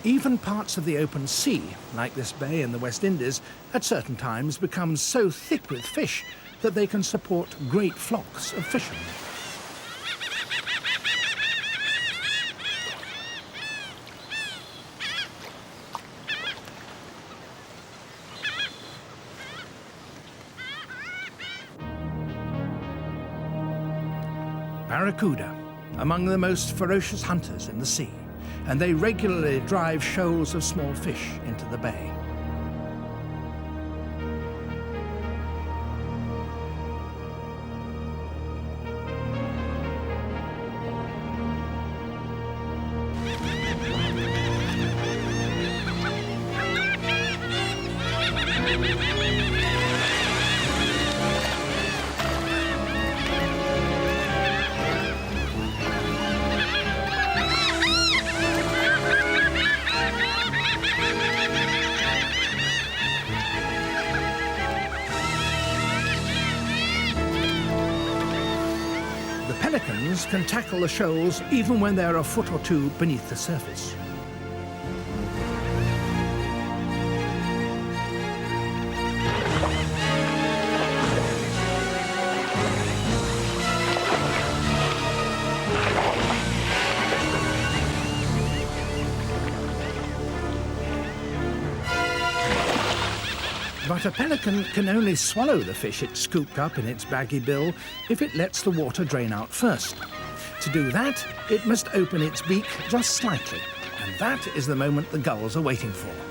Even parts of the open sea, like this bay in the West Indies, at certain times become so thick with fish that they can support great flocks of fishermen. Barracuda, among the most ferocious hunters in the sea, and they regularly drive shoals of small fish into the bay. Pelicans can tackle the shoals even when they're a foot or two beneath the surface. But a pelican can only swallow the fish it's scooped up in its baggy bill if it lets the water drain out first. To do that, it must open its beak just slightly, and that is the moment the gulls are waiting for.